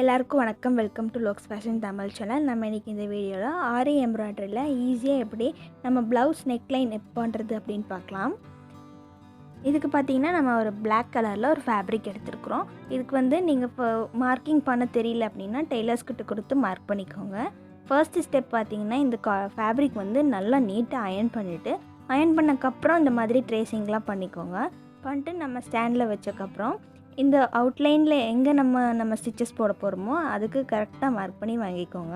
எல்லாருக்கும் வணக்கம். Welcome to logsfashion Tamil channel. நம்ம இன்றைக்கி இந்த வீடியோவில் ஆரி எம்ப்ராய்டரியில் ஈஸியாக எப்படி நம்ம ப்ளவுஸ் நெக்லைன் பண்ணுறது அப்படின்னு பார்க்கலாம். இதுக்கு பார்த்திங்கன்னா நம்ம ஒரு பிளாக் கலரில் ஒரு ஃபேப்ரிக் எடுத்துருக்குறோம். இதுக்கு நீங்கள் இப்போ மார்க்கிங் பண்ண தெரியல அப்படின்னா டெய்லர்ஸ்கிட்ட கொடுத்து மார்க் பண்ணிக்கோங்க. ஃபர்ஸ்ட் ஸ்டெப் பார்த்திங்கன்னா இந்த ஃபேப்ரிக் நல்லா நீட்டாக அயர்ன் பண்ணிவிட்டு அயர்ன் பண்ணக்கப்புறம் இந்த மாதிரி ட்ரேசிங்லாம் பண்ணிக்கோங்க. பண்ணிட்டு நம்ம ஸ்டாண்டில் வச்சக்கப்புறம் இந்த அவுட்லைனில் எங்கே நம்ம ஸ்டிச்சஸ் போட போகிறோமோ அதுக்கு கரெக்டாக மார்க் பண்ணி வாங்கிக்கோங்க.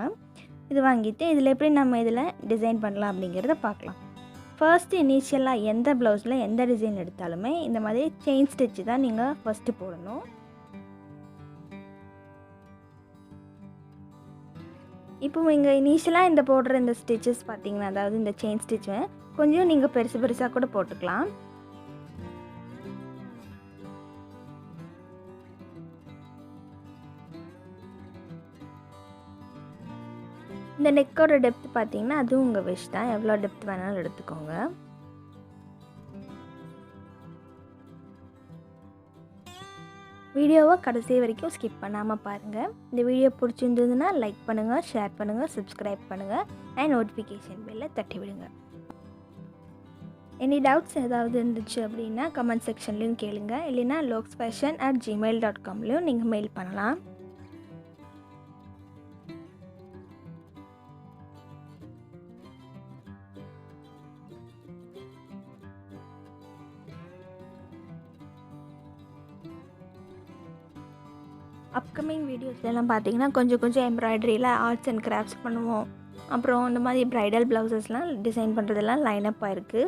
இது வாங்கிட்டு இதில் எப்படி நம்ம இதில் டிசைன் பண்ணலாம் அப்படிங்கிறத பார்க்கலாம். ஃபர்ஸ்ட்டு இனிஷியலாக எந்த ப்ளவுஸில் எந்த டிசைன் எடுத்தாலுமே இந்த மாதிரி செயின் ஸ்டிச்சு தான் நீங்கள் ஃபஸ்ட்டு போடணும். இப்போ இங்கே இனிஷியலாக இந்த போடுற இந்த ஸ்டிச்சஸ் பார்த்திங்கன்னா, அதாவது இந்த செயின் ஸ்டிச்சு கொஞ்சம் நீங்கள் பெருசு பெருசாக கூட போட்டுக்கலாம். இந்த நெக்கோட டெப்த் பார்த்தீங்கன்னா அதுவும் உங்கள் விஷ் தான், எவ்வளோ டெப்த் வேணாலும் எடுத்துக்கோங்க. வீடியோவை கடைசி வரைக்கும் ஸ்கிப் பண்ணாமல் பாருங்கள். இந்த வீடியோ பிடிச்சிருந்ததுன்னா லைக் பண்ணுங்கள், ஷேர் பண்ணுங்கள், சப்ஸ்கிரைப் பண்ணுங்கள் அண்ட் நோட்டிஃபிகேஷன் பெல்லை தட்டி விடுங்க. எனி டவுட்ஸ் ஏதாவது இருந்துச்சு அப்படின்னா கமெண்ட் செக்ஷன்லேயும் கேளுங்க, இல்லைன்னா logsfashion@gmail.comலையும் நீங்கள் மெயில் பண்ணலாம். அப்கமிங் வீடியோஸ்லாம் பார்த்தீங்கன்னா கொஞ்சம் எம்ப்ராய்டரியில் ஆர்ட்ஸ் அண்ட் கிராஃப்ட்ஸ் பண்ணுவோம். அப்புறம் இந்த மாதிரி ப்ரைடல் ப்ளவுசஸ்லாம் டிசைன் பண்ணுறதெல்லாம் லைனப்பாக இருக்குது.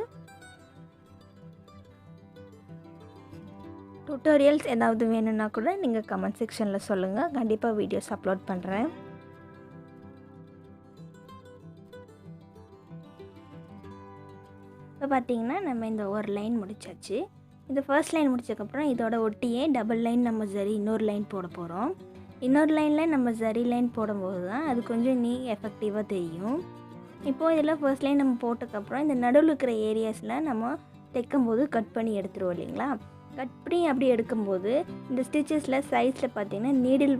டுட்டோரியல்ஸ் ஏதாவது வேணும்னா கூட நீங்கள் கமெண்ட் செக்ஷனில் சொல்லுங்கள், கண்டிப்பாக வீடியோஸ் அப்லோட் பண்ணுறேன். இப்போ பார்த்தீங்கன்னா நம்ம இந்த ஒரு லைன் முடிச்சாச்சு. இந்த ஃபர்ஸ்ட் லைன் முடிச்சதுக்கப்புறம் இதோட ஒட்டியே டபுள் லைன் நம்ம சரி இன்னொரு லைன் போட போகிறோம். இன்னொரு லைனில் நம்ம சரி லைன் போடும்போது தான் அது கொஞ்சம் எஃபெக்டிவாக தெரியும். இப்போது இதில் ஃபர்ஸ்ட் லைன் நம்ம போட்டதுக்கப்புறம் இந்த நடுவில் இருக்கிற ஏரியாஸில் நம்ம தைக்கும்போது கட் பண்ணி எடுத்துருவோம் இல்லைங்களா. கட் பண்ணி அப்படி எடுக்கும்போது இந்த ஸ்டிச்சஸில் சைஸில் பார்த்திங்கன்னா நீடில்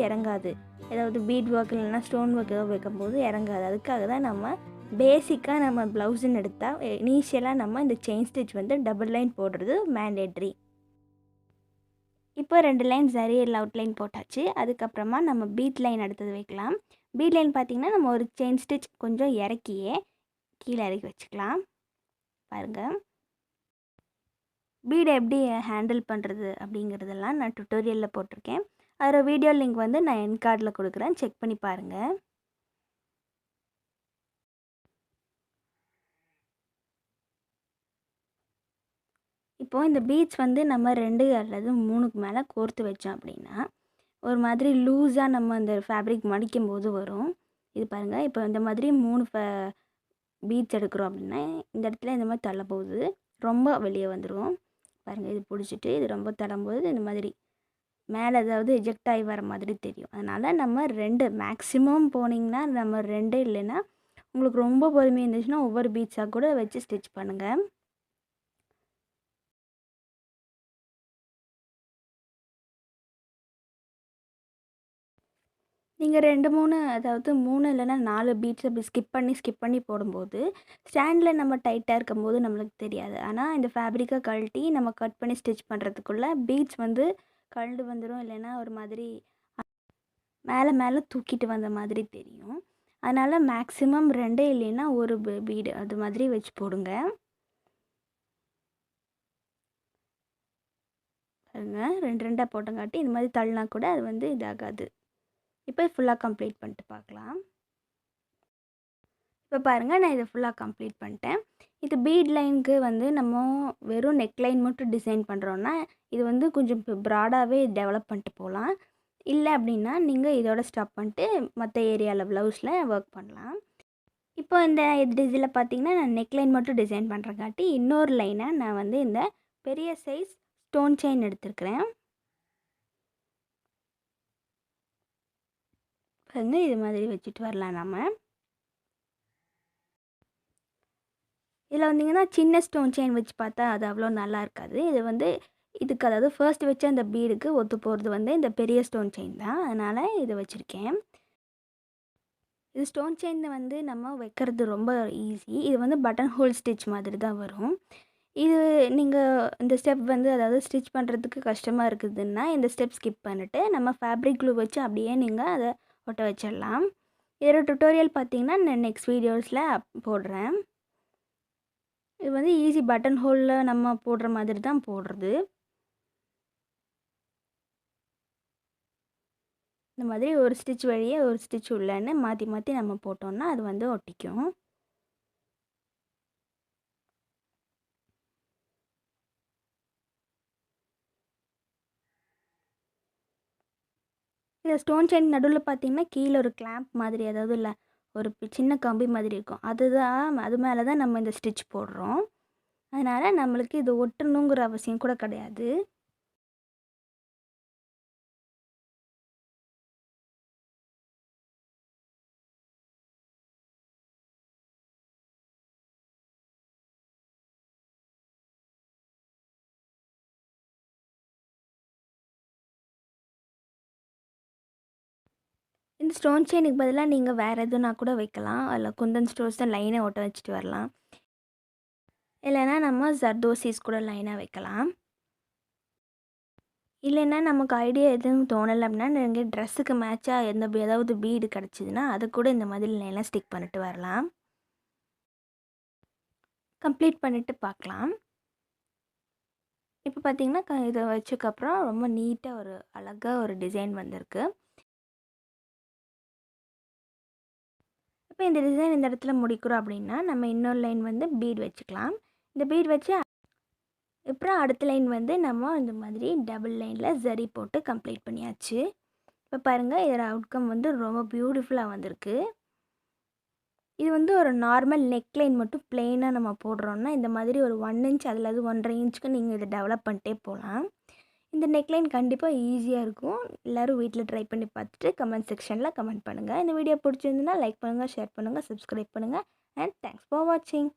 இறங்காது. ஏதாவது பீட் ஒர்க் இல்லைன்னா ஸ்டோன் ஒர்க் ஏதாவது வைக்கும்போது இறங்காது. அதுக்காக தான் நம்ம பேசிக்காக நம்ம ப்ளவுஸுன்னு எடுத்தால் இனிஷியலாக நம்ம இந்த செயின் ஸ்டிச் டபுள் லைன் போடுறது மேண்டேட்ரி. இப்போ 2 லைன் சரி அவுட்லைன் போட்டாச்சு. அதுக்கப்புறமா நம்ம பீட் லைன் அடுத்தது வைக்கலாம். பீட் லைன் பார்த்திங்கன்னா நம்ம ஒரு செயின் ஸ்டிச் கொஞ்சம் இறக்கியே கீழே இறக்கி வச்சுக்கலாம். பாருங்கள், பீடை எப்படி ஹேண்டில் பண்ணுறது அப்படிங்கிறதெல்லாம் நான் டுட்டோரியலில் போட்டிருக்கேன். அதோட வீடியோ லிங்க் நான் என் கார்டில் கொடுக்குறேன், செக் பண்ணி பாருங்கள். இப்போது இந்த பீட்ஸ் நம்ம 2 அல்லது 3க்கு மேலே கோர்த்து வச்சோம் அப்படின்னா ஒரு மாதிரி லூஸாக நம்ம அந்த ஃபேப்ரிக் மடிக்கும்போது வரும். இது பாருங்கள், இப்போ இந்த மாதிரி 3 பீட்ஸ் எடுக்கிறோம் அப்படின்னா இந்த இடத்துல இந்த மாதிரி தள்ள போகுது, ரொம்ப வெளியே வந்துடும். பாருங்கள், இது பிடிச்சிட்டு இது ரொம்ப தள்ளும்போது இந்த மாதிரி மேலே ஏதாவது எஜெக்ட் ஆகி வர மாதிரி தெரியும். அதனால் நம்ம 2 மேக்ஸிமம் போனீங்கன்னா நம்ம 2, இல்லைன்னா உங்களுக்கு ரொம்ப பொறுமையாக இருந்துச்சுன்னா ஒவ்வொரு பீட்ஸாக கூட வச்சு ஸ்டிச் பண்ணுங்கள். நீங்கள் 2, 3 அதாவது 3 இல்லைன்னா 4 பீட்ஸ் அப்படி ஸ்கிப் பண்ணி போடும்போது ஸ்டாண்டில் நம்ம டைட்டாக இருக்கும்போது நம்மளுக்கு தெரியாது. ஆனால் இந்த ஃபேப்ரிக்கை கழட்டி நம்ம கட் பண்ணி ஸ்டிச் பண்ணுறதுக்குள்ளே பீட்ஸ் கழண்டு வந்துடும், இல்லைன்னா ஒரு மாதிரி மேலே தூக்கிட்டு வந்த மாதிரி தெரியும். அதனால் மேக்ஸிமம் 2 இல்லைன்னா ஒரு பீடு அது மாதிரி வச்சு போடுங்க. பாருங்க, 2 போட்டங்காட்டி இந்த மாதிரி தள்ளினா கூட அது இதாகாது. இப்போ ஃபுல்லாக கம்ப்ளீட் பண்ணிட்டு பார்க்கலாம். இப்போ பாருங்கள், நான் இதை ஃபுல்லாக கம்ப்ளீட் பண்ணிட்டேன். இது பீட் லைனுக்கு நம்ம வெறும் நெக்லைன் மட்டும் டிசைன் பண்ணுறோன்னா இது கொஞ்சம் ப்ராடாகவே டெவலப் பண்ணிட்டு போகலாம். இல்லை அப்படின்னா நீங்கள் இதோட ஸ்டாப் பண்ணிட்டு மற்ற ஏரியாவில் ப்ளவுஸில் ஒர்க் பண்ணலாம். இப்போ இந்த இதில் பார்த்திங்கன்னா நான் நெக்லைன் மட்டும் டிசைன் பண்ணுறங்காட்டி இன்னொரு லைனை நான் இந்த பெரிய சைஸ் ஸ்டோன் செயின் எடுத்துருக்கிறேன். இது மாதிரி வச்சுட்டு வரலாம். நம்ம இதில் சின்ன ஸ்டோன் செயின் வச்சு பார்த்தா அது அவ்வளோ நல்லா இருக்காது. இது இதுக்கு அதாவது ஃபர்ஸ்ட் வச்ச அந்த பீடுக்கு ஒத்து போகிறது வந்து இந்த பெரிய ஸ்டோன் செயின் தான். அதனால் இதை வச்சுருக்கேன். இது ஸ்டோன் செயின் வந்து நம்ம வைக்கிறது ரொம்ப ஈஸி. இது வந்து பட்டன் ஹோல் ஸ்டிச் மாதிரி தான் வரும். இது நீங்கள் இந்த ஸ்டெப் வந்து அதாவது ஸ்டிச் பண்ணுறதுக்கு கஷ்டமாக இருக்குதுன்னா இந்த ஸ்டெப் ஸ்கிப் பண்ணிவிட்டு நம்ம ஃபேப்ரிக் க்ளூ வச்சு அப்படியே நீங்கள் அதை ஒட்ட வச்சிடலாம். இதோட டுட்டோரியல் பார்த்தீங்கன்னா நான் நெக்ஸ்ட் வீடியோஸில் போடுறேன். இது வந்து ஈஸி பட்டன் ஹோலில் நம்ம போடுற மாதிரி தான் போடுறது. இந்த மாதிரி ஒரு ஸ்டிச் வழியே ஒரு ஸ்டிச் உள்ளன்னு மாற்றி மாற்றி நம்ம போட்டோம்னா அது வந்து ஒட்டிக்கும். இந்த ஸ்டோன் செயின் நடுவில் பார்த்தீங்கன்னா கீழே ஒரு கிளாம்ப் மாதிரி அதாவது இல்லை ஒரு சின்ன கம்பி மாதிரி இருக்கும். அது மேலே தான் நம்ம இந்த ஸ்டிச் போடுறோம். அதனால் நம்மளுக்கு இது ஒட்டணுங்கிற அவசியம் கூட கிடையாது. இந்த ஸ்டோன் செயினுக்கு பதிலாக நீங்கள் வேறு எதுனா கூட வைக்கலாம். அதில் குந்தன் ஸ்டோன்ஸ் தான் லைனாக ஒட்ட வச்சுட்டு வரலாம். இல்லைன்னா நம்ம ஜர்தோசிஸ் கூட லைனாக வைக்கலாம். இல்லைன்னா நமக்கு ஐடியா எதுவும் தோணலை அப்படின்னா நீங்கள் ட்ரெஸ்ஸுக்கு மேட்சாக ஏதாவது பீடு கிடச்சிதுன்னா அது கூட இந்த மாதிரி லைனாக ஸ்டிக் பண்ணிட்டு வரலாம். கம்ப்ளீட் பண்ணிவிட்டு பார்க்கலாம். இப்போ பார்த்தீங்கன்னா இதை வச்சதுக்கப்புறம் ரொம்ப நீட்டாக ஒரு அழகாக ஒரு டிசைன் வந்திருக்கு. இப்போ இந்த டிசைன் இந்த இடத்துல முடிக்கிறோம் அப்படின்னா நம்ம இன்னொரு லைன் வந்து பீட் வச்சுக்கலாம். இந்த பீட் வச்சு அப்புறம் அடுத்த லைன் வந்து நம்ம இந்த மாதிரி டபுள் லைனில் ஜரி போட்டு கம்ப்ளீட் பண்ணியாச்சு. இப்போ பாருங்கள் இதோட அவுட்கம் வந்து ரொம்ப பியூட்டிஃபுல்லாக வந்திருக்கு. இது வந்து ஒரு நார்மல் நெக்லைன் மட்டும் ப்ளெயினாக நம்ம போடுறோன்னா இந்த மாதிரி ஒரு 1 இன்ச் அதில் 1.5 இன்ச்சுக்கு நீங்கள் இதை டெவலப் பண்ணிட்டே போகலாம். இந்த நெக்லைன் கண்டிப்பாக ஈஸியாக இருக்கும். எல்லோரும் வீட்டில் ட்ரை பண்ணி பார்த்துட்டு கமெண்ட் செக்ஷனில் கமெண்ட் பண்ணுங்கள். இந்த வீடியோ பிடிச்சிருந்துன்னா லைக் பண்ணுங்கள், ஷேர் பண்ணுங்கள், சப்ஸ்கிரைப் பண்ணுங்கள். அண்ட் தேங்க்ஸ் ஃபார் வாட்சிங்.